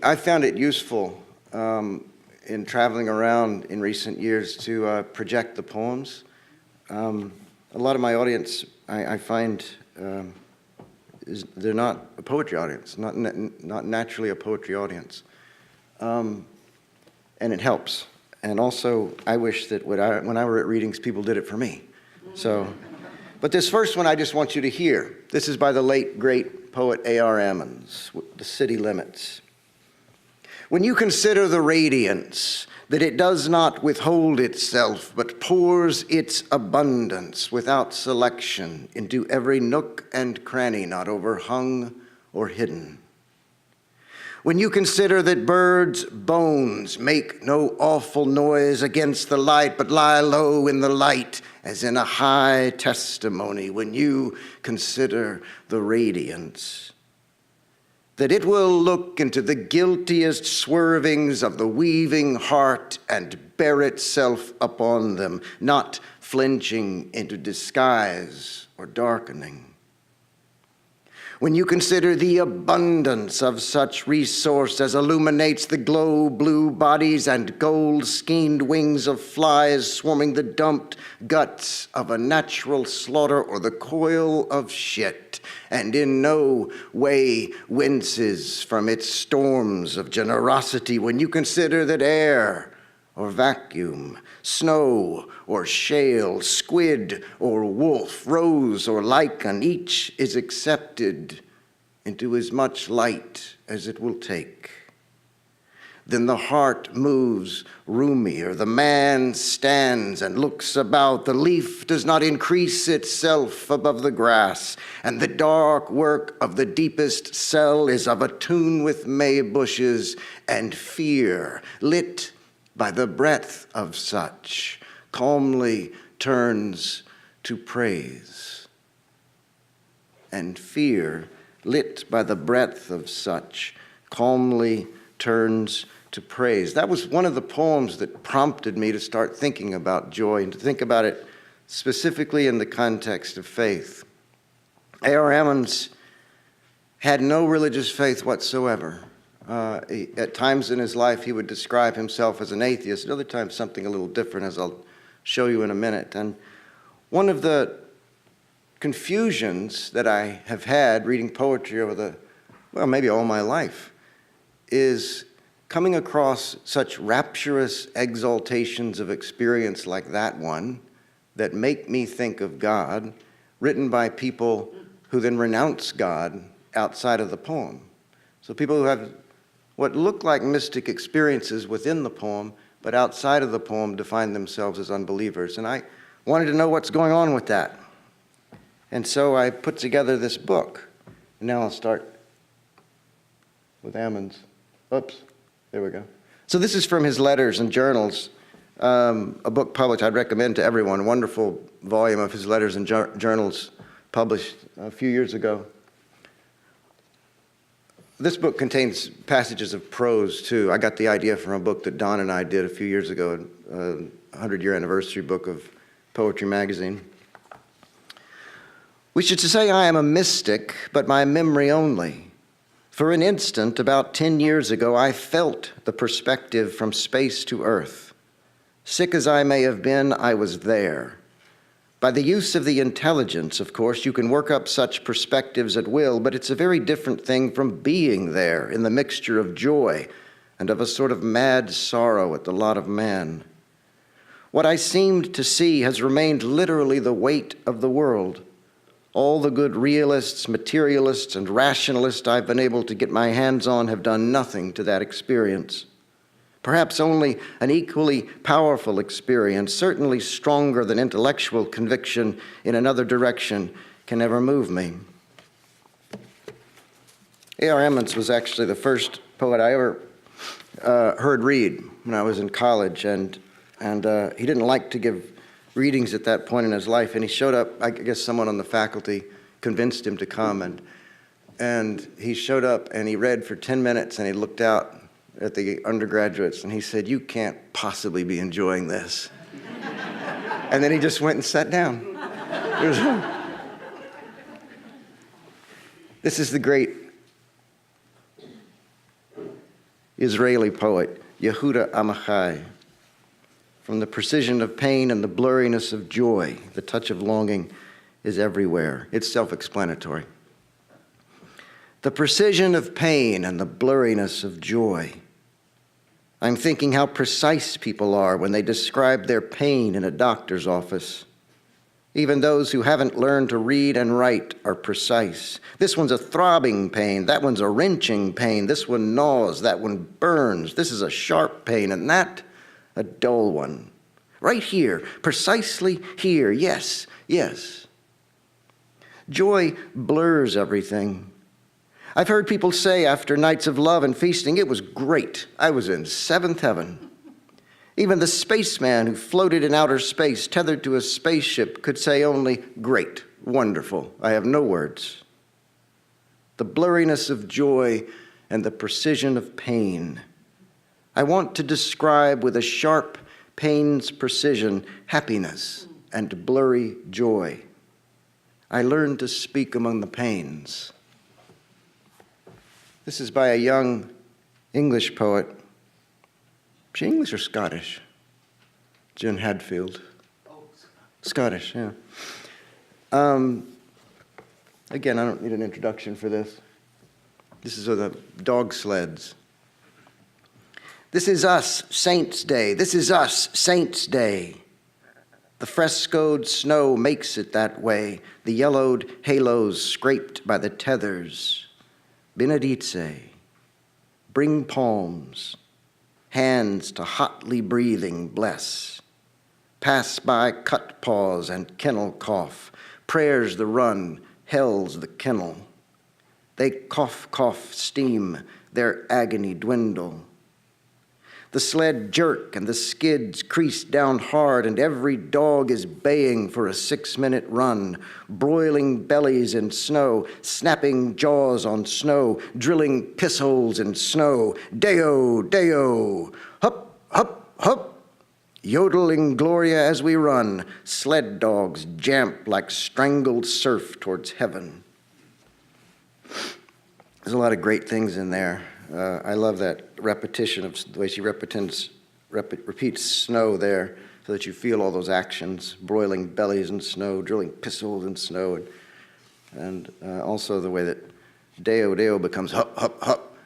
I found it useful in traveling around in recent years to project the poems. A lot of my audience, I find, they're not a poetry audience, not naturally a poetry audience. And it helps. And also, I wish that when I were at readings, people did it for me. So, but this first one I just want you to hear. This is by the late, great poet A.R. Emmons, The City Limits. When you consider the radiance, that it does not withhold itself, but pours its abundance without selection into every nook and cranny not overhung or hidden. When you consider that birds' bones make no awful noise against the light, but lie low in the light as in a high testimony, when you consider the radiance, that it will look into the guiltiest swervings of the weaving heart and bear itself upon them, not flinching into disguise or darkening. When you consider the abundance of such resource as illuminates the glow-blue bodies and gold-skeined wings of flies swarming the dumped guts of a natural slaughter or the coil of shit, and in no way winces from its storms of generosity, when you consider that air or vacuum, snow or shale, squid or wolf, rose or lichen, each is accepted into as much light as it will take. Then the heart moves roomier, the man stands and looks about, the leaf does not increase itself above the grass, and the dark work of the deepest cell is of a tune with May bushes, and fear, lit by the breath of such, calmly turns to praise. And fear, lit by the breath of such, calmly turns to praise. That was one of the poems that prompted me to start thinking about joy and to think about it specifically in the context of faith. A.R. Emmons had no religious faith whatsoever. At times in his life, he would describe himself as an atheist. At other times, something a little different, as I'll show you in a minute. And one of the confusions that I have had reading poetry over maybe all my life, is coming across such rapturous exaltations of experience like that one that make me think of God, written by people who then renounce God outside of the poem. So people who have what look like mystic experiences within the poem, but outside of the poem define themselves as unbelievers. And I wanted to know what's going on with that. And so I put together this book. And now I'll start with Emmons. Oops, there we go. So this is from his letters and journals, a book published, I'd recommend to everyone, a wonderful volume of his letters and journals published a few years ago. This book contains passages of prose, too. I got the idea from a book that Don and I did a few years ago, a 100-year anniversary book of Poetry Magazine. We should say I am a mystic, but my memory only. For an instant, about 10 years ago, I felt the perspective from space to earth. Sick as I may have been, I was there. By the use of the intelligence, of course, you can work up such perspectives at will, but it's a very different thing from being there in the mixture of joy and of a sort of mad sorrow at the lot of man. What I seemed to see has remained literally the weight of the world. All the good realists, materialists, and rationalists I've been able to get my hands on have done nothing to that experience. Perhaps only an equally powerful experience, certainly stronger than intellectual conviction in another direction, can ever move me. A.R. Emmons was actually the first poet I ever heard read when I was in college, and he didn't like to give readings at that point in his life, and he showed up. I guess someone on the faculty convinced him to come, and he showed up and he read for 10 minutes, and he looked out at the undergraduates and he said, "You can't possibly be enjoying this." And then he just went and sat down. This is the great Israeli poet Yehuda Amichai. From the precision of pain and the blurriness of joy, the touch of longing is everywhere. It's self-explanatory. The precision of pain and the blurriness of joy. I'm thinking how precise people are when they describe their pain in a doctor's office. Even those who haven't learned to read and write are precise. This one's a throbbing pain. That one's a wrenching pain. This one gnaws. That one burns. This is a sharp pain, and that a dull one. Right here, precisely here. Yes, yes. Joy blurs everything. I've heard people say after nights of love and feasting, it was great. I was in seventh heaven. Even the spaceman who floated in outer space, tethered to a spaceship, could say only, great, wonderful. I have no words. The blurriness of joy and the precision of pain. I want to describe with a sharp pain's precision happiness and blurry joy. I learned to speak among the pains. This is by a young English poet. Is she English or Scottish? Jen Hadfield. Oh, Scottish, yeah. Again, I don't need an introduction for this. This is of the dog sleds. This is us, Saints' Day. This is us, Saints' Day. The frescoed snow makes it that way, the yellowed halos scraped by the tethers. Benedice, bring palms, hands to hotly breathing bless. Pass by cut paws and kennel cough, prayers the run, hell's the kennel. They cough, cough, steam, their agony dwindle. The sled jerk and the skids crease down hard, and every dog is baying for a 6-minute run, broiling bellies in snow, snapping jaws on snow, drilling piss holes in snow. Deo, Deo, hup, hup, hup. Yodeling Gloria as we run, sled dogs jamp like strangled surf towards heaven. There's a lot of great things in there. I love that repetition of the way she repeats snow there so that you feel all those actions, broiling bellies in snow, drilling pistols in snow, and also the way that Deo, Deo becomes hup, hup, hup.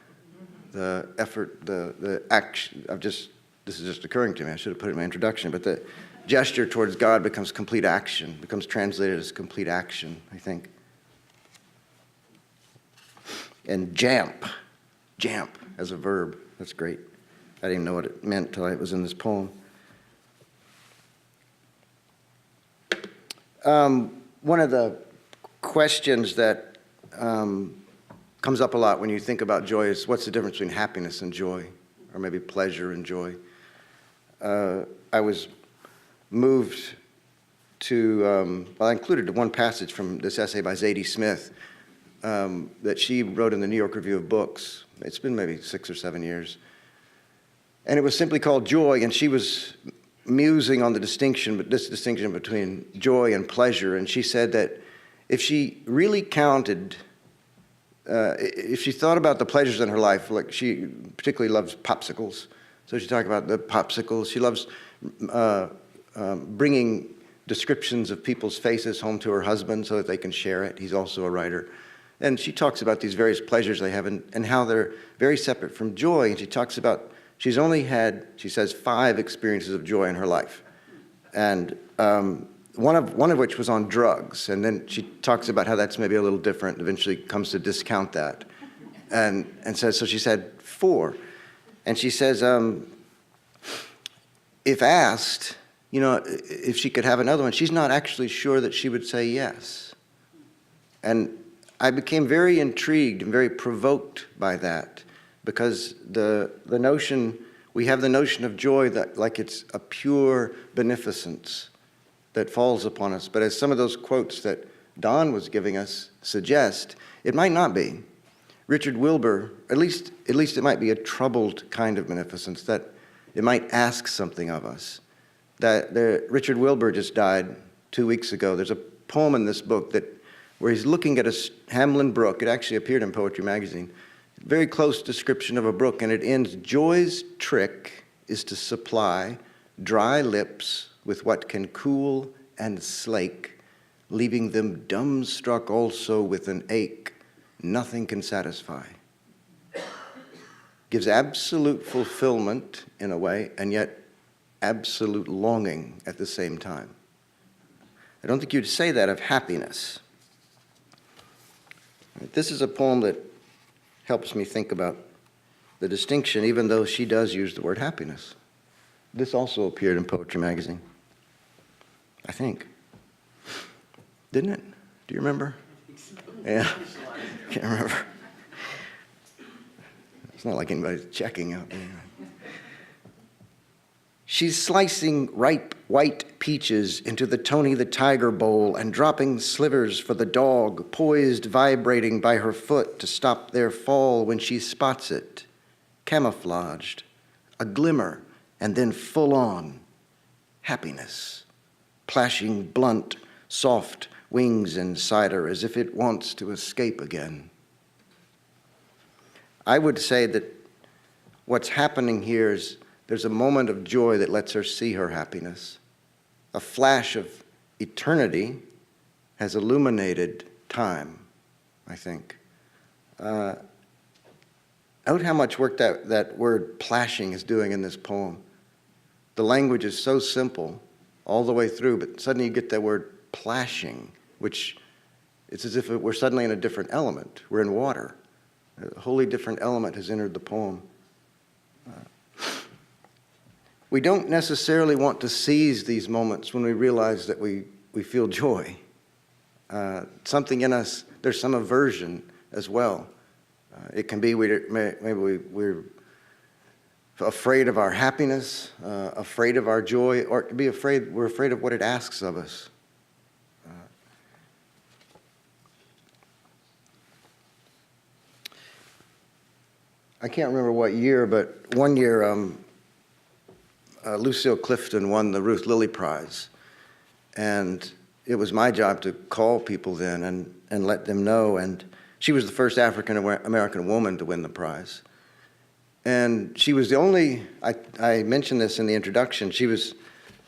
The effort, the action, this is just occurring to me, I should have put it in my introduction, but the gesture towards God becomes complete action, becomes translated as complete action, I think. And jamp as a verb. That's great. I didn't even know what it meant till it was in this poem. One of the questions that comes up a lot when you think about joy is, what's the difference between happiness and joy, or maybe pleasure and joy? I was moved to, I included one passage from this essay by Zadie Smith that she wrote in the New York Review of Books. It's been maybe 6 or 7 years. And it was simply called Joy, and she was musing on this distinction between joy and pleasure. And she said that if she really counted, if she thought about the pleasures in her life, like she particularly loves popsicles, so she talked about the popsicles. She loves bringing descriptions of people's faces home to her husband so that they can share it. He's also a writer. And she talks about these various pleasures they have and how they're very separate from joy. And she talks about, she's only had, she says, 5 experiences of joy in her life. And one of which was on drugs. And then she talks about how that's maybe a little different, eventually comes to discount that. And says, so she said 4. And she says, if asked, if she could have another one, she's not actually sure that she would say yes. And I became very intrigued and very provoked by that, because we have the notion of joy that like it's a pure beneficence that falls upon us. But as some of those quotes that Don was giving us suggest, it might not be. Richard Wilbur, at least it might be a troubled kind of beneficence, that it might ask something of us. Richard Wilbur just died 2 weeks ago. There's a poem in this book where he's looking at a Hamlin Brook. It actually appeared in Poetry Magazine. very close description of a brook, and it ends, joy's trick is to supply dry lips with what can cool and slake, leaving them dumbstruck also with an ache nothing can satisfy. Gives absolute fulfillment in a way, and yet absolute longing at the same time. I don't think you'd say that of happiness. This is a poem that helps me think about the distinction, even though she does use the word happiness. This also appeared in Poetry Magazine, I think. Didn't it? Do you remember? Yeah, can't remember. It's not like anybody's checking out there. She's slicing ripe white peaches into the Tony the Tiger bowl and dropping slivers for the dog, poised, vibrating by her foot to stop their fall when she spots it, camouflaged, a glimmer, and then full on happiness, plashing blunt, soft wings inside her as if it wants to escape again. I would say that what's happening here is there's a moment of joy that lets her see her happiness. A flash of eternity has illuminated time, I think. Note how much work that word plashing is doing in this poem. The language is so simple all the way through, but suddenly you get that word plashing, which it's as if we're suddenly in a different element. We're in water. A wholly different element has entered the poem. We don't necessarily want to seize these moments when we realize that we feel joy. Something in us, there's some aversion as well. It can be maybe we're afraid of our happiness, afraid of our joy, or it can be we're afraid of what it asks of us. I can't remember what year, but one year Lucille Clifton won the Ruth Lilly Prize. And it was my job to call people then and let them know. And she was the first African-American woman to win the prize. And she was the only, I mentioned this in the introduction, she was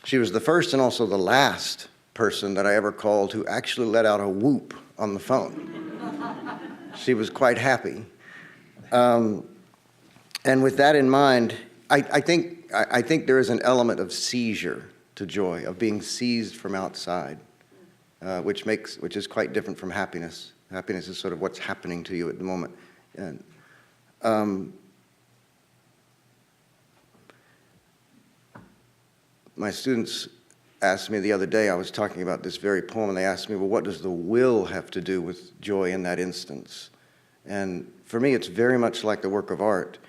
the first and also the last person that I ever called who actually let out a whoop on the phone. She was quite happy. And with that in mind, I think there is an element of seizure to joy, of being seized from outside, which is quite different from happiness. Happiness is sort of what's happening to you at the moment. And my students asked me the other day, I was talking about this very poem, and they asked me, well, what does the will have to do with joy in that instance? And for me, it's very much like the work of art.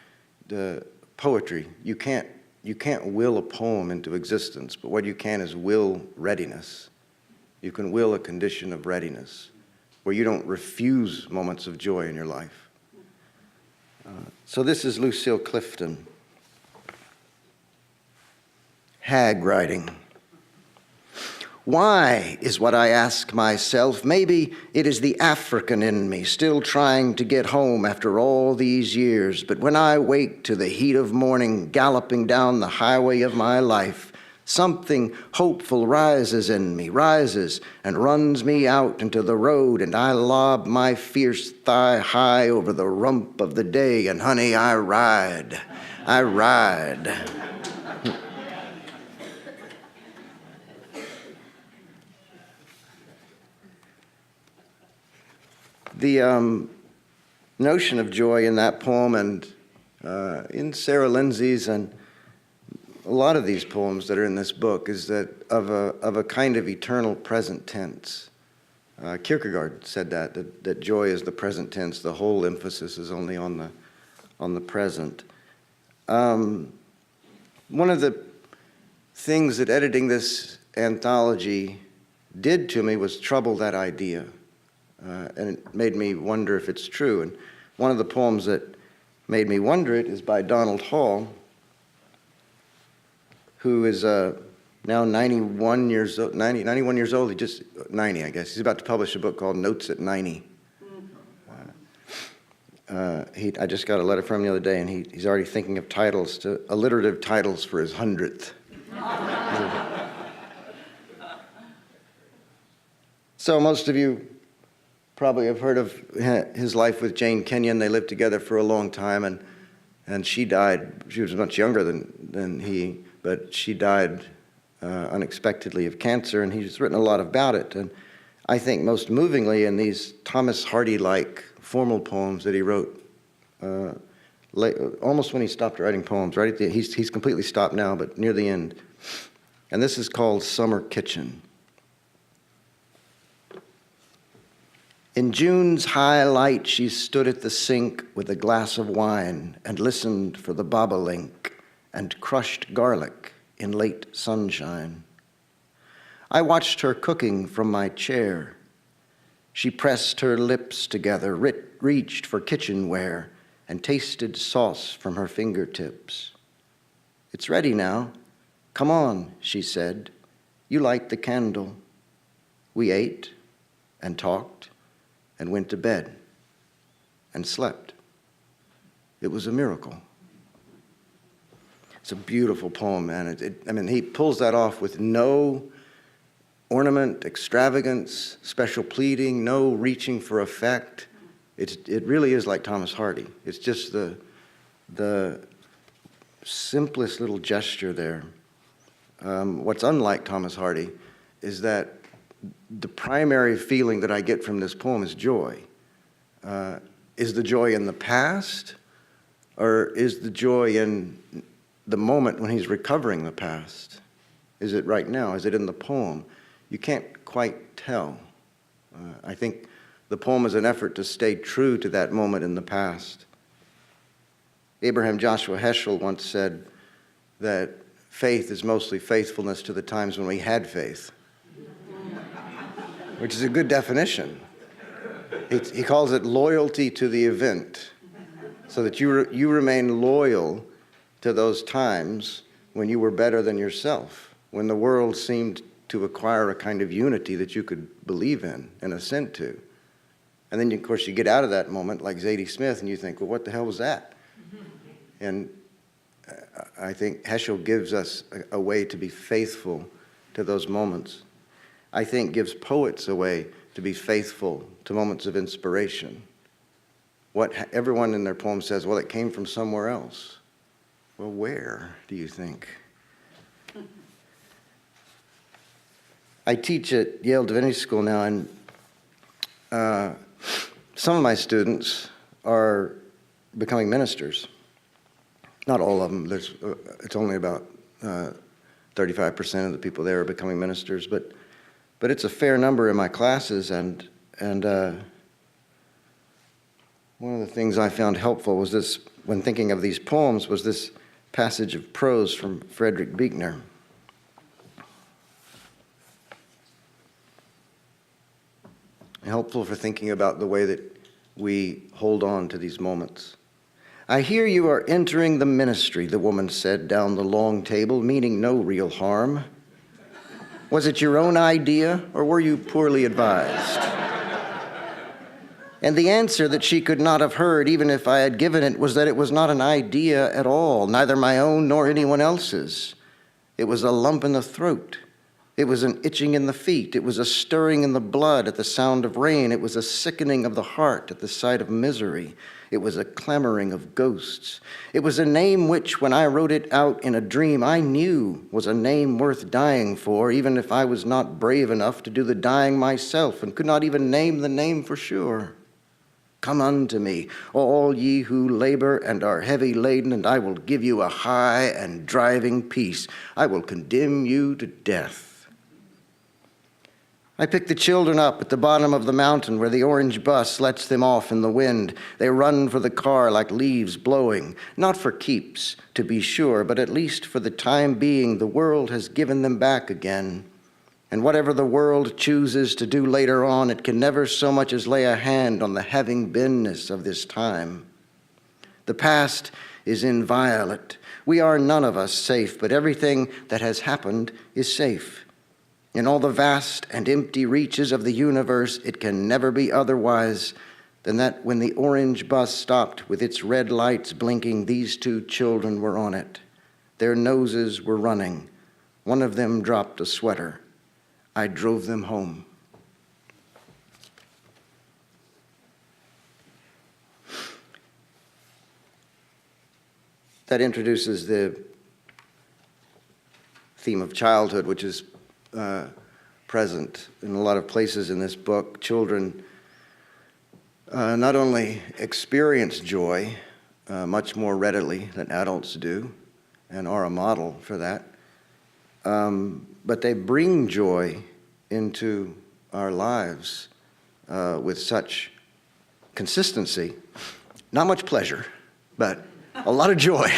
The poetry, you can't will a poem into existence, but what you can is will readiness. You can will a condition of readiness where you don't refuse moments of joy in your life. So this is Lucille Clifton. Hag writing. Why is what I ask myself. Maybe it is the African in me, still trying to get home after all these years. But when I wake to the heat of morning, galloping down the highway of my life, something hopeful rises in me, rises and runs me out into the road, and I lob my fierce thigh high over the rump of the day, and honey, I ride. The notion of joy in that poem and in Sarah Lindsay's and a lot of these poems that are in this book is that of a kind of eternal present tense. Kierkegaard said that joy is the present tense. The whole emphasis is only on the present. One of the things that editing this anthology did to me was trouble that idea. And it made me wonder if it's true. And one of the poems that made me wonder it is by Donald Hall, who is now 91 years old. He just 90, I guess. He's about to publish a book called Notes at 90. I just got a letter from him the other day, and he's already thinking of alliterative titles for his 100th. So most of you probably have heard of his life with Jane Kenyon. They lived together for a long time, and she died. She was much younger than he, but she died unexpectedly of cancer, and he's written a lot about it. And I think most movingly in these Thomas Hardy-like formal poems that he wrote, almost when he stopped writing poems, right? He's completely stopped now, but near the end. And this is called Summer Kitchen. In June's high light, she stood at the sink with a glass of wine and listened for the bobolink and crushed garlic in late sunshine. I watched her cooking from my chair. She pressed her lips together, reached for kitchenware, and tasted sauce from her fingertips. It's ready now. Come on, she said. You light the candle. We ate and talked and went to bed and slept. It was a miracle. It's a beautiful poem, man. He pulls that off with no ornament, extravagance, special pleading, no reaching for effect. It really is like Thomas Hardy. It's just the simplest little gesture there. What's unlike Thomas Hardy is that the primary feeling that I get from this poem is joy. Is the joy in the past, or is the joy in the moment when he's recovering the past? Is it right now? Is it in the poem? You can't quite tell. I think the poem is an effort to stay true to that moment in the past. Abraham Joshua Heschel once said that faith is mostly faithfulness to the times when we had faith, which is a good definition. He calls it loyalty to the event, so that you remain loyal to those times when you were better than yourself, when the world seemed to acquire a kind of unity that you could believe in and assent to. And then, of course, you get out of that moment like Zadie Smith, and you think, well, what the hell was that? And I think Heschel gives us a way to be faithful to those moments. I think gives poets a way to be faithful to moments of inspiration. What everyone in their poem says, well, it came from somewhere else. Well, where do you think? I teach at Yale Divinity School now, and some of my students are becoming ministers. Not all of them. It's only about 35% of the people there are becoming ministers, but it's a fair number in my classes, and one of the things I found helpful was this, when thinking of these poems, was this passage of prose from Frederick Buechner. Helpful for thinking about the way that we hold on to these moments. I hear you are entering the ministry, the woman said down the long table, meaning no real harm. Was it your own idea, or were you poorly advised? And the answer that she could not have heard, even if I had given it, was that it was not an idea at all, neither my own nor anyone else's. It was a lump in the throat. It was an itching in the feet. It was a stirring in the blood at the sound of rain. It was a sickening of the heart at the sight of misery. It was a clamoring of ghosts. It was a name which, when I wrote it out in a dream, I knew was a name worth dying for, even if I was not brave enough to do the dying myself and could not even name the name for sure. Come unto me, all ye who labor and are heavy laden, and I will give you a high and driving peace. I will condemn you to death. I pick the children up at the bottom of the mountain where the orange bus lets them off in the wind. They run for the car like leaves blowing, not for keeps, to be sure, but at least for the time being the world has given them back again. And whatever the world chooses to do later on, it can never so much as lay a hand on the having beenness of this time. The past is inviolate. We are none of us safe, but everything that has happened is safe. In all the vast and empty reaches of the universe, it can never be otherwise than that when the orange bus stopped with its red lights blinking, these two children were on it. Their noses were running. One of them dropped a sweater. I drove them home. That introduces the theme of childhood, which is present in a lot of places in this book. Children not only experience joy much more readily than adults do, and are a model for that, but they bring joy into our lives with such consistency. Not much pleasure, but a lot of joy.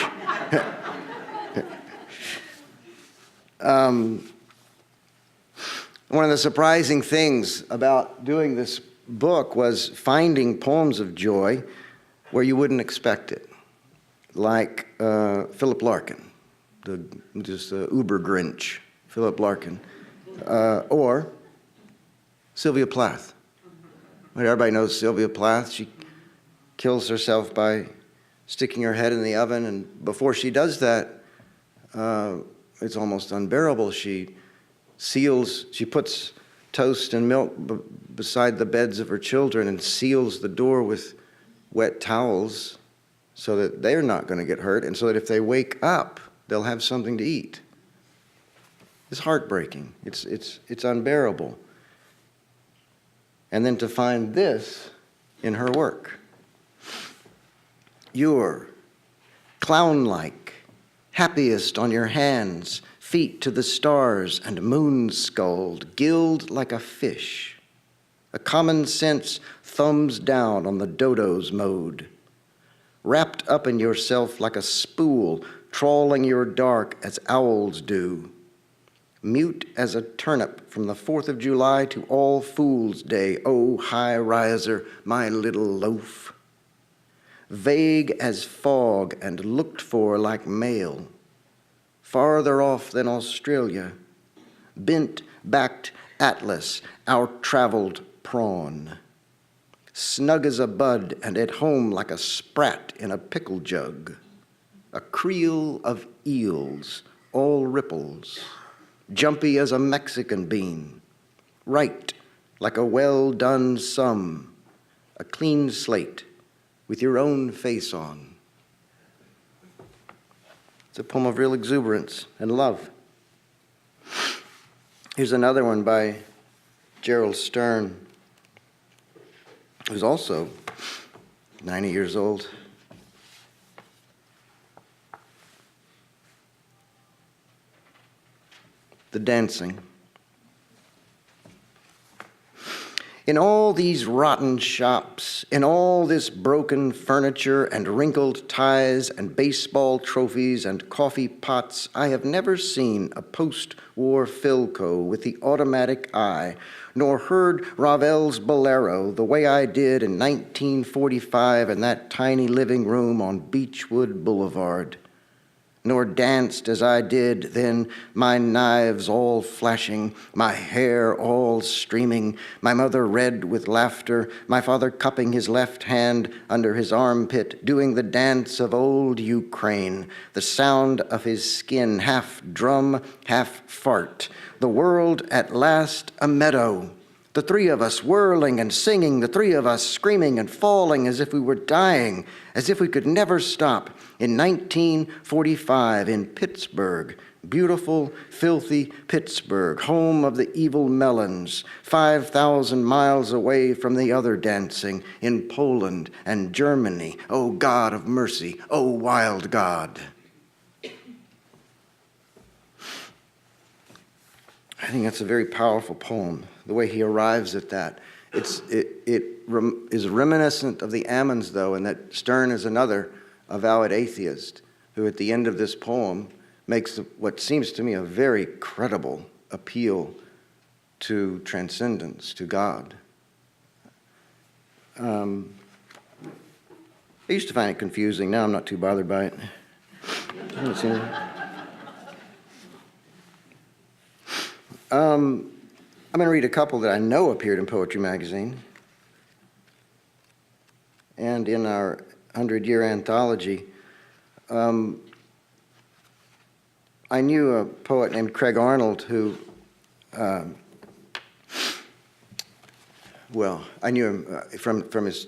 One of the surprising things about doing this book was finding poems of joy where you wouldn't expect it, like Philip Larkin, the uber Grinch, Philip Larkin, or Sylvia Plath. Everybody knows Sylvia Plath. She kills herself by sticking her head in the oven, and before she does that, it's almost unbearable. She puts toast and milk beside the beds of her children and seals the door with wet towels so that they're not going to get hurt, and so that if they wake up, they'll have something to eat. It's heartbreaking. It's unbearable. And then to find this in her work. You're clown-like, happiest on your hands, feet to the stars and moon-sculled, gilled like a fish. A common sense thumbs down on the dodo's mode. Wrapped up in yourself like a spool, trawling your dark as owls do. Mute as a turnip from the 4th of July to All Fool's Day, oh, high riser, my little loaf. Vague as fog and looked for like mail, farther off than Australia, bent-backed Atlas, our traveled prawn, snug as a bud and at home like a sprat in a pickle jug, a creel of eels, all ripples, jumpy as a Mexican bean, right like a well-done sum, a clean slate, with your own face on. It's a poem of real exuberance and love. Here's another one by Gerald Stern, who's also 90 years old. The Dancing. In all these rotten shops, in all this broken furniture and wrinkled ties and baseball trophies and coffee pots, I have never seen a post-war Philco with the automatic eye, nor heard Ravel's Bolero the way I did in 1945 in that tiny living room on Beechwood Boulevard, nor danced as I did then, my knives all flashing, my hair all streaming, my mother red with laughter, my father cupping his left hand under his armpit, doing the dance of old Ukraine, the sound of his skin half drum, half fart, the world at last a meadow, the three of us whirling and singing, the three of us screaming and falling as if we were dying, as if we could never stop. In 1945 in Pittsburgh, beautiful, filthy Pittsburgh, home of the evil melons, 5,000 miles away from the other dancing in Poland and Germany. Oh, God of mercy, oh, wild God. I think that's a very powerful poem, the way he arrives at that. It is reminiscent of the Ammons, though, and that Stern is another avowed atheist who at the end of this poem makes what seems to me a very credible appeal to transcendence, to God. I used to find it confusing. Now I'm not too bothered by it. I'm going to read a couple that I know appeared in Poetry Magazine. and in our 100-year anthology. I knew a poet named Craig Arnold who, well, I knew him from his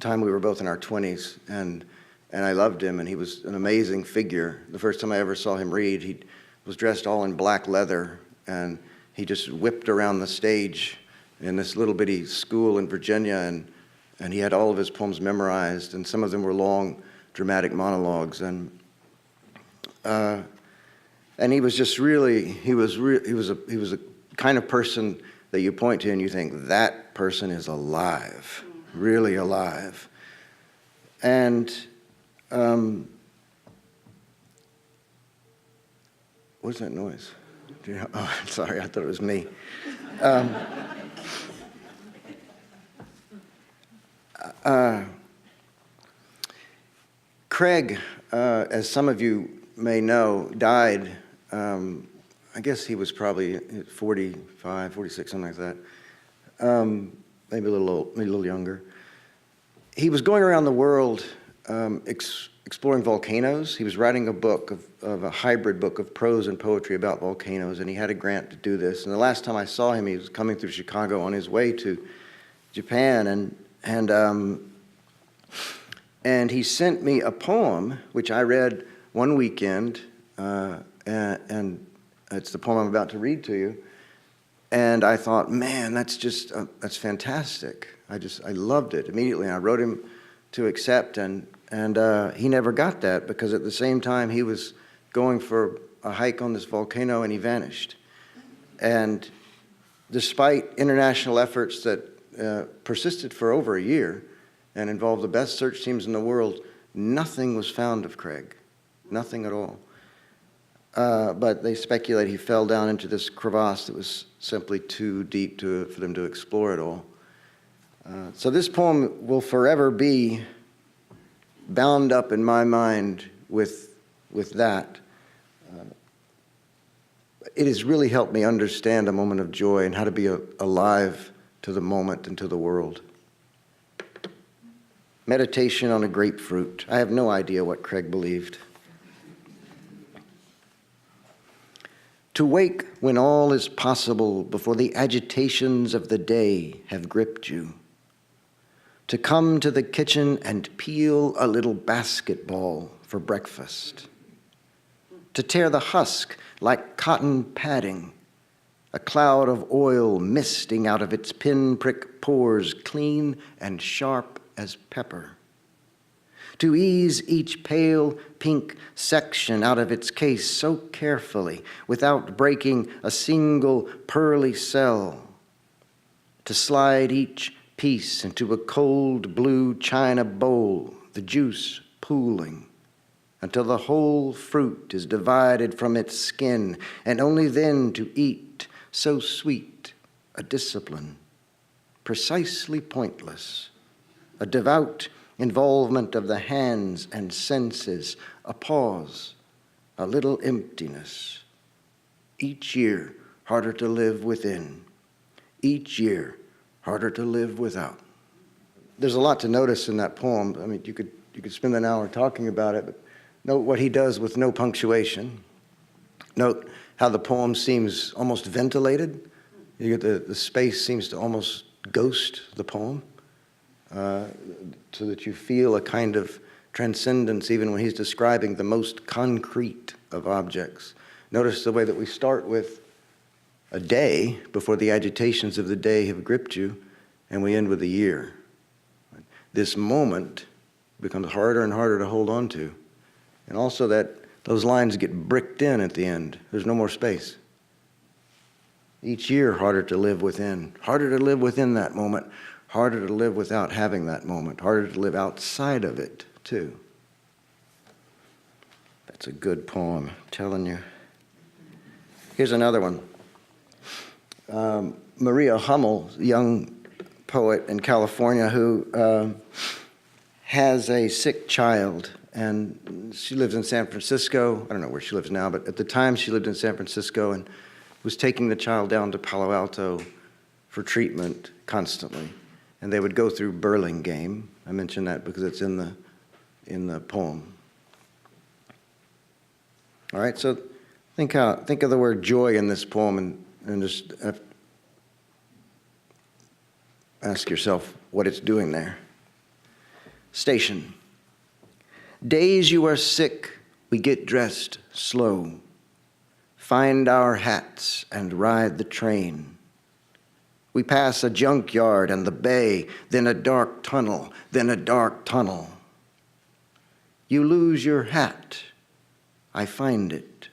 time we were both in our 20s, and I loved him, and he was an amazing figure. The first time I ever saw him read, he was dressed all in black leather, and he just whipped around the stage in this little bitty school in Virginia, and he had all of his poems memorized, and some of them were long, dramatic monologues, and he was just really, he was a kind of person that you point to and you think, that person is alive, really alive. And what's that noise? Oh, sorry, I thought it was me. Craig, as some of you may know, died, I guess he was probably 45, 46, something like that, maybe a little younger. He was going around the world exploring volcanoes. He was writing a book of a hybrid book of prose and poetry about volcanoes, and he had a grant to do this. And the last time I saw him, he was coming through Chicago on his way to Japan, and he sent me a poem which I read one weekend, and it's the poem I'm about to read to you. And I thought, man, that's fantastic. I loved it immediately. I wrote him to accept, and he never got that, because at the same time he was going for a hike on this volcano and he vanished. And despite international efforts that persisted for over a year and involved the best search teams in the world, nothing was found of Craig, nothing at all. But they speculate he fell down into this crevasse that was simply too deep for them to explore it all. So this poem will forever be bound up in my mind with that. It has really helped me understand a moment of joy and how to be alive to the moment and to the world. Meditation on a grapefruit. I have no idea what Craig believed. To wake when all is possible before the agitations of the day have gripped you. To come to the kitchen and peel a little basketball for breakfast. To tear the husk like cotton padding, a cloud of oil misting out of its pinprick pores, clean and sharp as pepper. To ease each pale pink section out of its case so carefully without breaking a single pearly cell. To slide each piece into a cold blue china bowl, the juice pooling, until the whole fruit is divided from its skin, and only then to eat, so sweet a discipline, precisely pointless, a devout involvement of the hands and senses, a pause, a little emptiness. Each year harder to live within, each year harder to live without. There's a lot to notice in that poem. I mean, you could spend an hour talking about it, but note what he does with no punctuation. Note how the poem seems almost ventilated. You get the space seems to almost ghost the poem, so that you feel a kind of transcendence even when he's describing the most concrete of objects. Notice the way that we start with a day before the agitations of the day have gripped you, and we end with a year. This moment becomes harder and harder to hold on to. And also that those lines get bricked in at the end. There's no more space. Each year harder to live within. Harder to live within that moment. Harder to live without having that moment. Harder to live outside of it, too. That's a good poem, I'm telling you. Here's another one. Maria Hummel, a young poet in California who has a sick child, and she lives in San Francisco. I don't know where she lives now, but at the time she lived in San Francisco and was taking the child down to Palo Alto for treatment constantly. And they would go through Burlingame, I mention that because it's in the poem. All right, so think of the word joy in this poem and just ask yourself what it's doing there. Station. Days you are sick, we get dressed slow, find our hats and ride the train. We pass a junkyard and the bay, then a dark tunnel, then a dark tunnel. You lose your hat, I find it.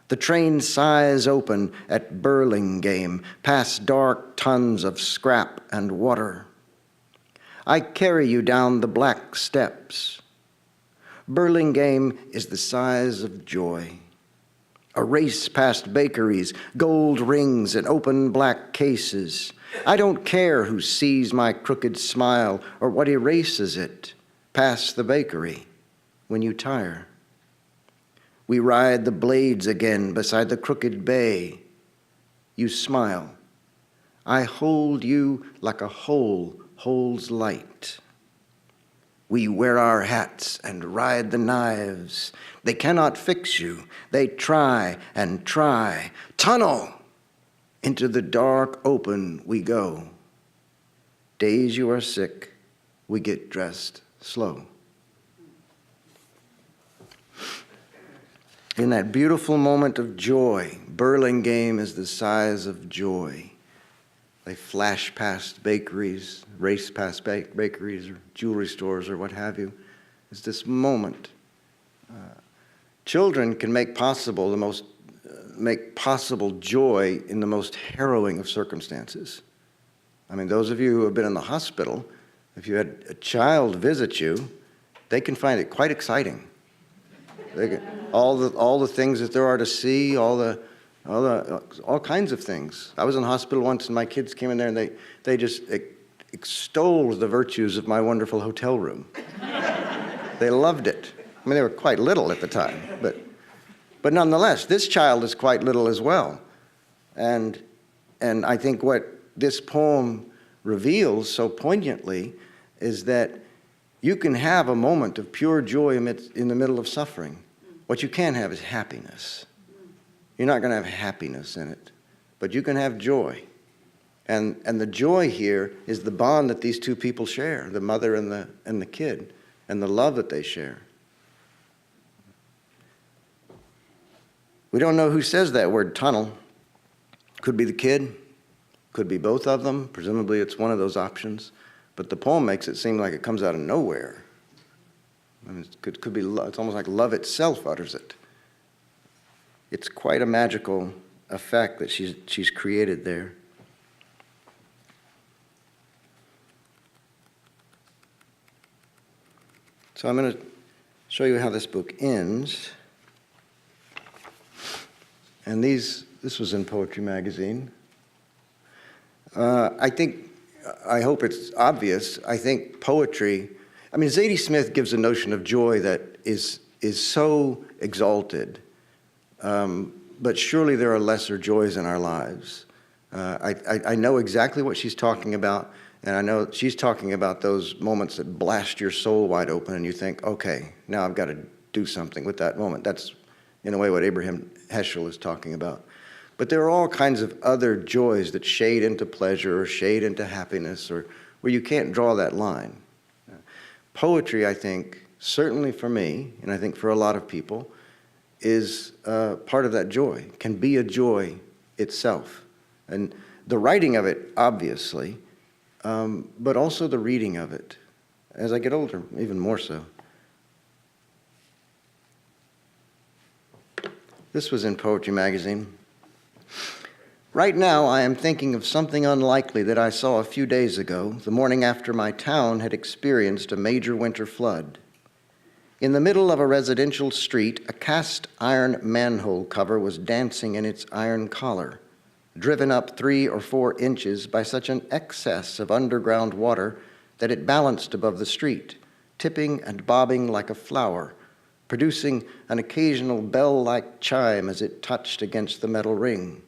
The train sighs open at Burlingame, past dark tons of scrap and water. I carry you down the black steps. Burlingame is the size of joy. A race past bakeries, gold rings and open black cases. I don't care who sees my crooked smile or what erases it past the bakery when you tire. We ride the blades again beside the crooked bay. You smile. I hold you like a hole holds light. We wear our hats and ride the knives. They cannot fix you. They try and try. Tunnel! Into the dark open we go. Days you are sick, we get dressed slow. In that beautiful moment of joy, Burlingame is the size of joy. They flash past bakeries, race past bakeries or jewelry stores or what have you. It's this moment. Children can make possible joy in the most harrowing of circumstances. I mean, those of you who have been in the hospital, if you had a child visit you, they can find it quite exciting. All the things that there are to see, all kinds of things. I was in the hospital once, and my kids came in there, and they just extolled the virtues of my wonderful hotel room. They loved it. I mean, they were quite little at the time, but nonetheless, this child is quite little as well. And I think what this poem reveals so poignantly is that you can have a moment of pure joy in the middle of suffering. What you can have is happiness. You're not going to have happiness in it, but you can have joy. And the joy here is the bond that these two people share, the mother and the kid, and the love that they share. We don't know who says that word tunnel. Could be the kid, could be both of them. Presumably it's one of those options. But the poem makes it seem like it comes out of nowhere. I mean, it could be, it's almost like love itself utters it. It's quite a magical effect that she's created there. So I'm going to show you how this book ends. And this was in Poetry Magazine. I hope it's obvious. I think poetry, I mean, Zadie Smith gives a notion of joy that is so exalted. But surely there are lesser joys in our lives. I know exactly what she's talking about, and I know she's talking about those moments that blast your soul wide open, and you think, okay, now I've got to do something with that moment. That's, in a way, what Abraham Heschel is talking about. But there are all kinds of other joys that shade into pleasure or shade into happiness, or where you can't draw that line. Poetry, I think, certainly for me, and I think for a lot of people, is part of that joy, can be a joy itself. And the writing of it, obviously, but also the reading of it. As I get older, even more so. This was in Poetry Magazine. Right now, I am thinking of something unlikely that I saw a few days ago, the morning after my town had experienced a major winter flood. In the middle of a residential street, a cast iron manhole cover was dancing in its iron collar, driven up 3 or 4 inches by such an excess of underground water that it balanced above the street, tipping and bobbing like a flower, producing an occasional bell-like chime as it touched against the metal ring.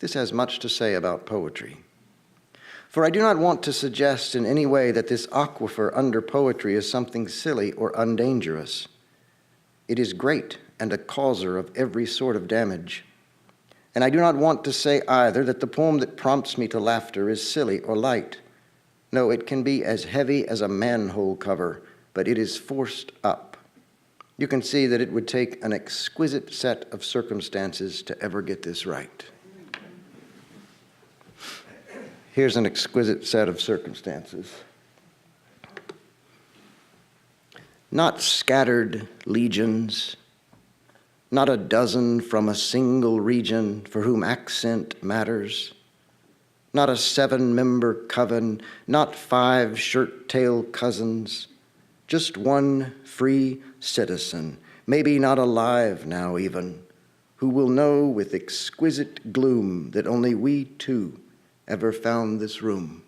This has much to say about poetry. For I do not want to suggest in any way that this aquifer under poetry is something silly or undangerous. It is great and a causer of every sort of damage. And I do not want to say either that the poem that prompts me to laughter is silly or light. No, it can be as heavy as a manhole cover, but it is forced up. You can see that it would take an exquisite set of circumstances to ever get this right. Here's an exquisite set of circumstances. Not scattered legions, not a dozen from a single region for whom accent matters, not a 7-member coven, not 5 shirt-tail cousins, just one free citizen, maybe not alive now even, who will know with exquisite gloom that only we two ever found this room.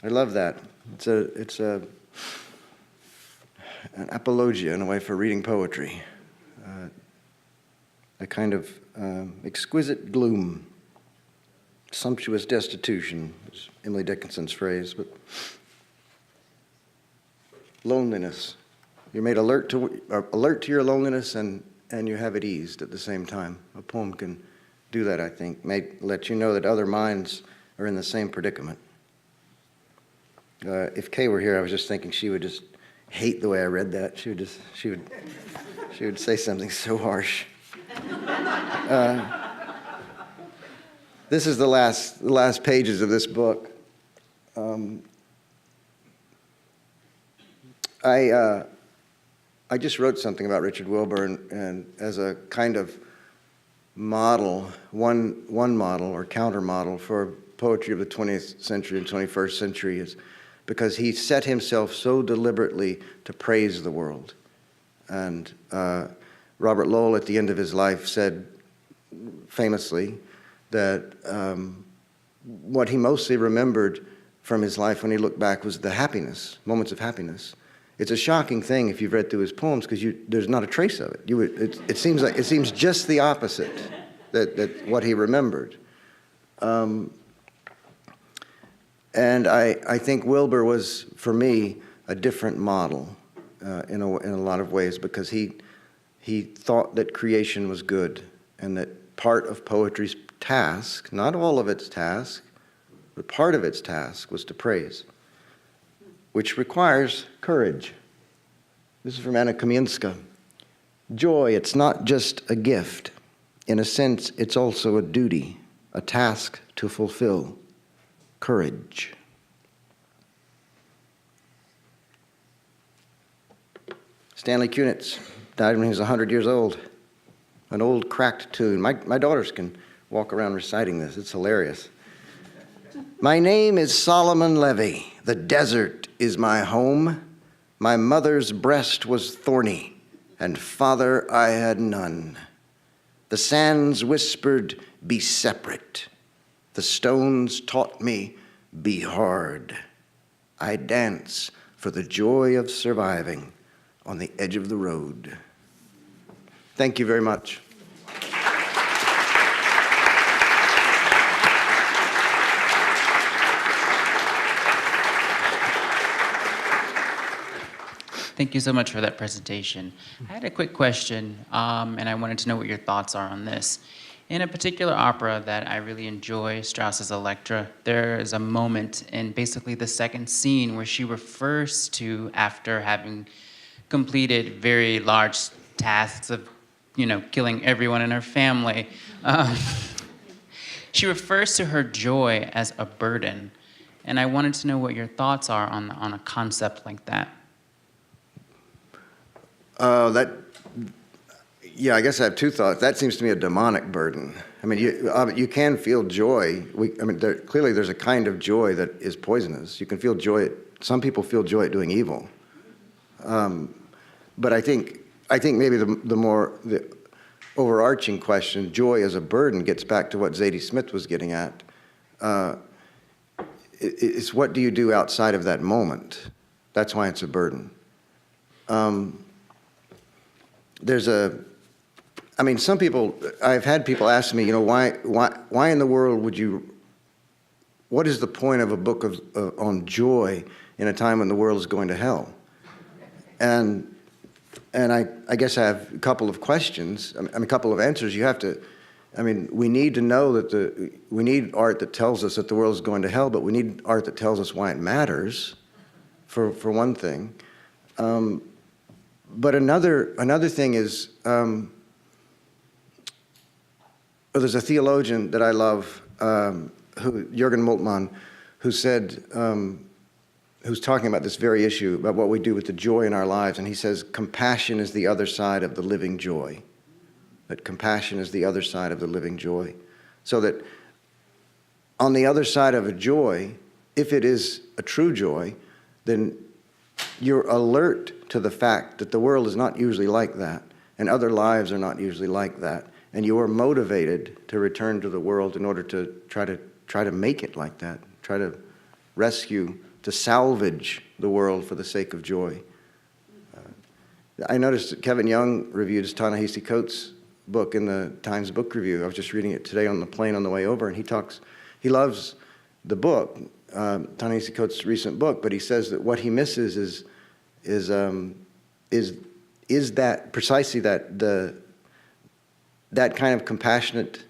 I love that. It's an apologia in a way for reading poetry. A kind of exquisite gloom, sumptuous destitution, is Emily Dickinson's phrase, but loneliness. You're made alert to your loneliness and you have it eased at the same time. A poem can do that, I think, may let you know that other minds are in the same predicament. If Kay were here, I was just thinking she would just hate the way I read that. She would say something so harsh. This is the last pages of this book. I just wrote something about Richard Wilbur and as a kind of model, one model or counter model for poetry of the 20th century and 21st century is because he set himself so deliberately to praise the world. And Robert Lowell at the end of his life said famously that what he mostly remembered from his life when he looked back was the happiness, moments of happiness. It's a shocking thing if you've read through his poems because there's not a trace of it. It seems just the opposite that what he remembered. And I think Wilbur was, for me, a different model in a lot of ways because he thought that creation was good and that part of poetry's task, not all of its task, but part of its task was to praise, which requires courage. This is from Anna Kamienska. Joy, it's not just a gift. In a sense, it's also a duty, a task to fulfill. Courage. Stanley Kunitz died when he was 100 years old. An old cracked tune. My daughters can walk around reciting this. It's hilarious. My name is Solomon Levy. The desert is my home. My mother's breast was thorny, and father I had none. The sands whispered, be separate. The stones taught me, be hard. I dance for the joy of surviving on the edge of the road. Thank you very much. Thank you so much for that presentation. I had a quick question, and I wanted to know what your thoughts are on this. In a particular opera that I really enjoy, Strauss's Elektra, there is a moment in basically the second scene where she refers to, after having completed very large tasks of, killing everyone in her family, she refers to her joy as a burden. And I wanted to know what your thoughts are on a concept like that. I guess I have two thoughts. That seems to me a demonic burden. I mean, you can feel joy. Clearly there's a kind of joy that is poisonous. You can feel joy. Some people feel joy at doing evil. But I think maybe the overarching question, joy as a burden, gets back to what Zadie Smith was getting at. It's what do you do outside of that moment? That's why it's a burden. Some people, I've had people ask me, why in the world would you what is the point of a book on joy in a time when the world is going to hell? And I guess I have a couple of questions, a couple of answers. You have to, we need to know that we need art that tells us that the world is going to hell, but we need art that tells us why it matters, for one thing. But another thing is, there's a theologian that I love, Jürgen Moltmann, who said, who's talking about this very issue, about what we do with the joy in our lives, and he says, compassion is the other side of the living joy. That compassion is the other side of the living joy. So that on the other side of a joy, if it is a true joy, then you're alert to the fact that the world is not usually like that, and other lives are not usually like that, and you are motivated to return to the world in order to try to make it like that, try to rescue, to salvage the world for the sake of joy. I noticed that Kevin Young reviewed Ta-Nehisi Coates' book in the Times Book Review. I was just reading it today on the plane on the way over, and he loves the book, Ta-Nehisi Coates' recent book, but he says that what he misses is that precisely that kind of compassionate,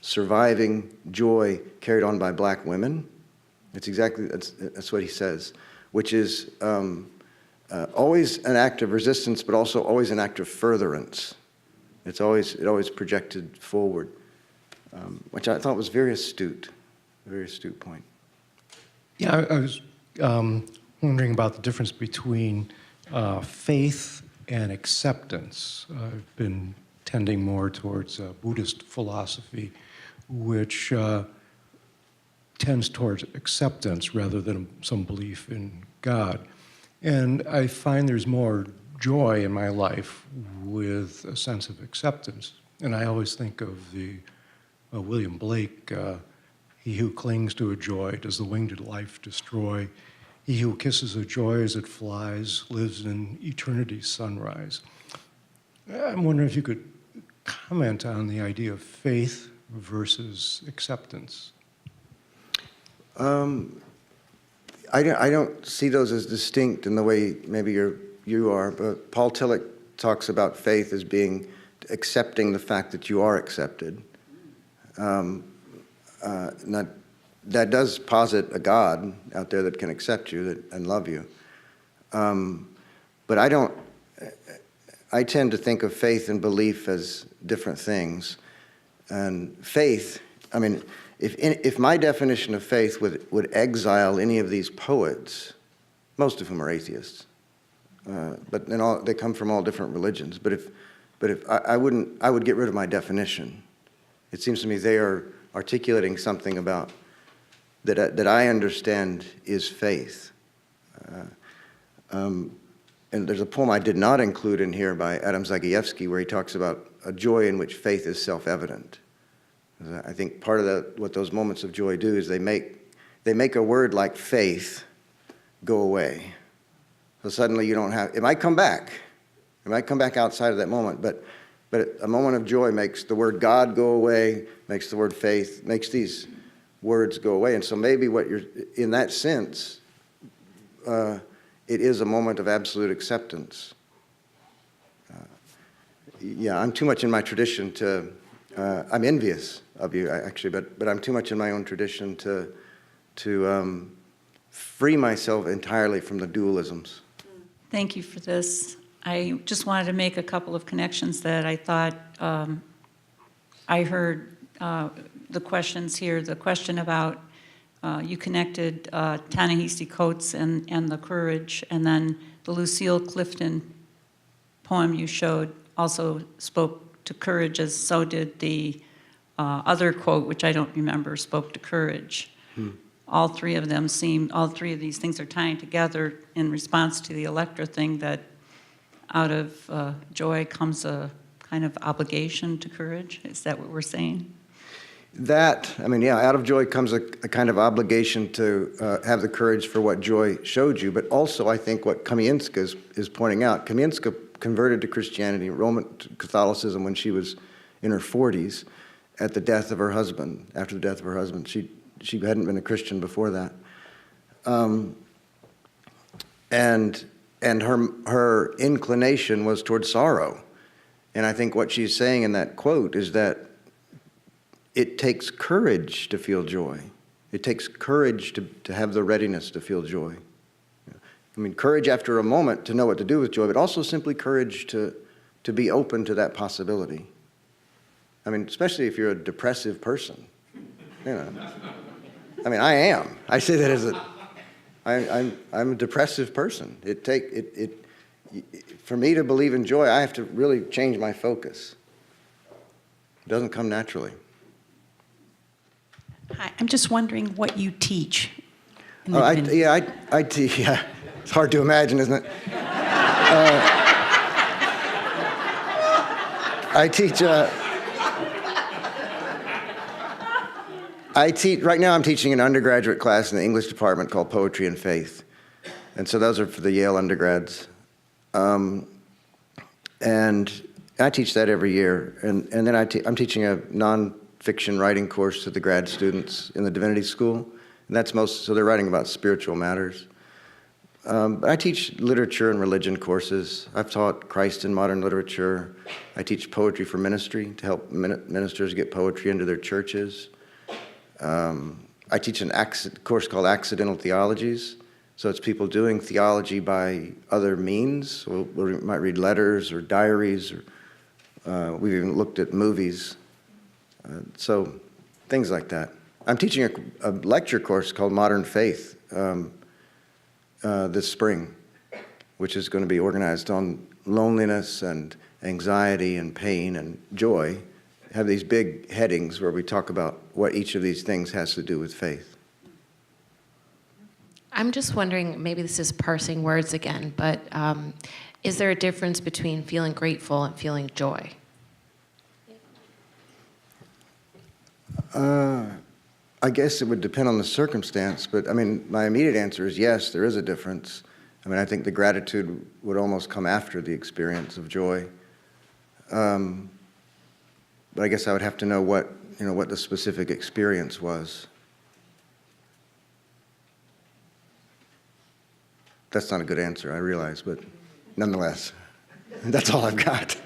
surviving joy carried on by black women. That's what he says, which is always an act of resistance, but also always an act of furtherance. It always projected forward, which I thought was a very astute point. Yeah, I was wondering about the difference between faith and acceptance. I've been tending more towards Buddhist philosophy, which tends towards acceptance rather than some belief in God. And I find there's more joy in my life with a sense of acceptance. And I always think of the William Blake, he who clings to a joy does the winged life destroy. He who kisses a joy as it flies lives in eternity's sunrise. I'm wondering if you could comment on the idea of faith versus acceptance. I don't see those as distinct in the way maybe you are, but Paul Tillich talks about faith as being accepting the fact that you are accepted. That does posit a God out there that can accept you and love you. But I tend to think of faith and belief as different things. And faith, if my definition of faith would exile any of these poets, most of whom are atheists, but they come from all different religions. But if I would get rid of my definition. It seems to me they are articulating something about that I understand is faith. And there's a poem I did not include in here by Adam Zagajewski where he talks about a joy in which faith is self-evident. I think part of what those moments of joy do is they make a word like faith go away. So suddenly you don't have, it might come back outside of that moment, but a moment of joy makes the word God go away, makes the word faith, makes these words go away. And so maybe in that sense, it is a moment of absolute acceptance. I'm too much in my tradition I'm envious of you, actually, but I'm too much in my own tradition to free myself entirely from the dualisms. Thank you for this. I just wanted to make a couple of connections that I thought I heard the questions here. The question about you connected Ta-Nehisi Coates and the courage, and then the Lucille Clifton poem you showed also spoke to courage, as so did the other quote, which I don't remember, spoke to courage. All three of these things are tying together in response to the Electra thing, that out of joy comes a kind of obligation to courage. Is that what we're saying? Out of joy comes a kind of obligation to have the courage for what joy showed you, but also I think what Kamienska is pointing out. Kamienska converted to Christianity, Roman Catholicism, when she was in her 40s after the death of her husband. She she hadn't been a Christian before that. And her inclination was towards sorrow. And I think what she's saying in that quote is that it takes courage to feel joy. It takes courage to have the readiness to feel joy. I mean, courage after a moment to know what to do with joy, but also simply courage to be open to that possibility. I mean, especially if you're a depressive person. You know. I mean, I am. I say that as I'm a depressive person. For me to believe in joy, I have to really change my focus. It doesn't come naturally. Hi, I'm just wondering what you teach. I teach. Yeah, it's hard to imagine, isn't it? I teach. Right now, I'm teaching an undergraduate class in the English department called Poetry and Faith, and so those are for the Yale undergrads. And I teach that every year, and then I'm teaching a non-fiction writing course to the grad students in the Divinity School, and that's so they're writing about spiritual matters. But I teach literature and religion courses. I've taught Christ in modern literature. I teach poetry for ministry to help ministers get poetry into their churches. I teach a course called Accidental Theologies. So it's people doing theology by other means. We might read letters or diaries, or we've even looked at movies. So things like that. I'm teaching a lecture course called Modern Faith this spring, which is going to be organized on loneliness and anxiety and pain and joy. Have these big headings where we talk about what each of these things has to do with faith. I'm just wondering, maybe this is parsing words again, but is there a difference between feeling grateful and feeling joy? I guess it would depend on the circumstance, but I mean, my immediate answer is yes, there is a difference. I mean, I think the gratitude would almost come after the experience of joy. But I guess I would have to know what the specific experience was. That's not a good answer, I realize, but nonetheless, that's all I've got.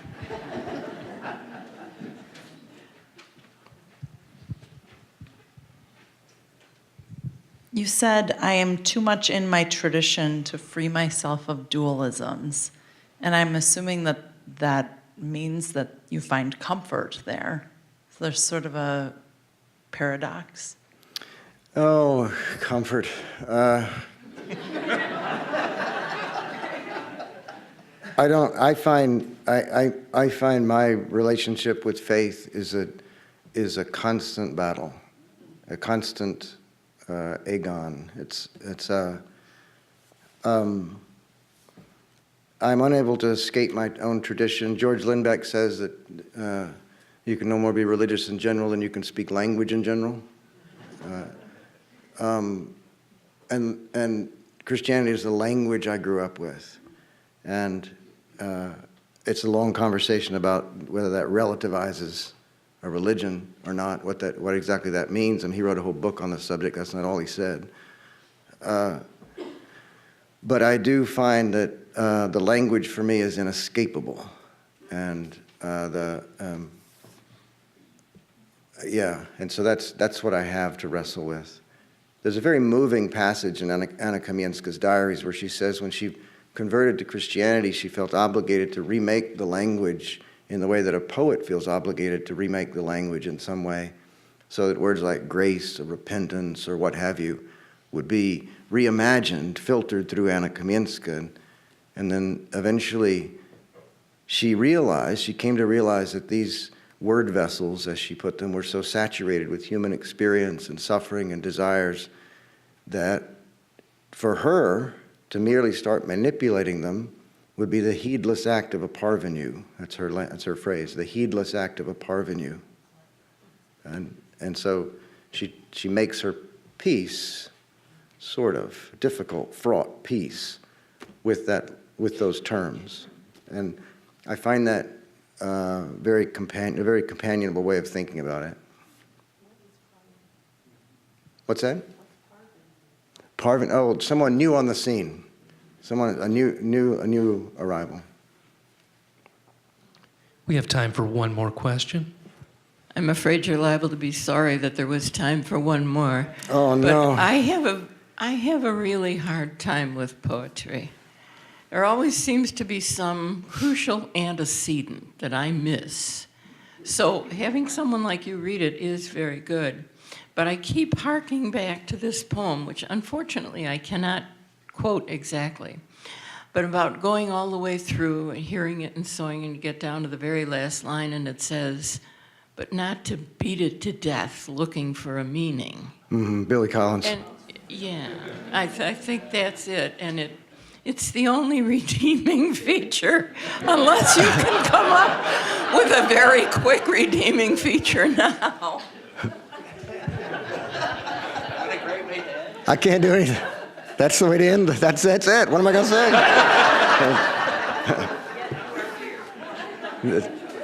You said, I am too much in my tradition to free myself of dualisms. And I'm assuming that that means that you find comfort there. So there's sort of a paradox. Oh, comfort. I find my relationship with faith is a constant battle, a constant agon. I'm unable to escape my own tradition. George Lindbeck says that you can no more be religious in general than you can speak language in general. And Christianity is the language I grew up with. And it's a long conversation about whether that relativizes a religion or not, what exactly that means. And he wrote a whole book on the subject. That's not all he said. But I do find that the language for me is inescapable. And and so that's what I have to wrestle with. There's a very moving passage in Anna Kamienska's diaries where she says when she converted to Christianity, she felt obligated to remake the language in the way that a poet feels obligated to remake the language in some way, so that words like grace or repentance or what have you would be reimagined, filtered through Anna Kamienska. And then eventually she came to realize that these word vessels, as she put them, were so saturated with human experience and suffering and desires that for her to merely start manipulating them would be the heedless act of a parvenu. That's her phrase, the heedless act of a parvenu. And so she makes her peace, sort of difficult, fraught peace with those terms. And I find that a very companionable way of thinking about it. What's that? Parvin, oh, someone new on the scene. Someone, a new arrival. We have time for one more question. I'm afraid you're liable to be sorry that there was time for one more. Oh, no. But I have a really hard time with poetry. There always seems to be some crucial antecedent that I miss. So having someone like you read it is very good. But I keep harking back to this poem, which unfortunately I cannot quote exactly, but about going all the way through and hearing it and sewing and you get down to the very last line and it says, but not to beat it to death looking for a meaning. Billy Collins. And yeah, I think that's it. And it's the only redeeming feature, unless you can come up with a very quick redeeming feature now. I can't do anything. That's the way to end. That's it. What am I going to say?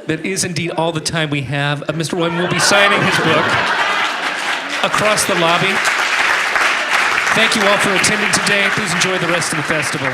That is indeed all the time we have. Mr. Wiman will be signing his book across the lobby. Thank you all for attending today. Please enjoy the rest of the festival.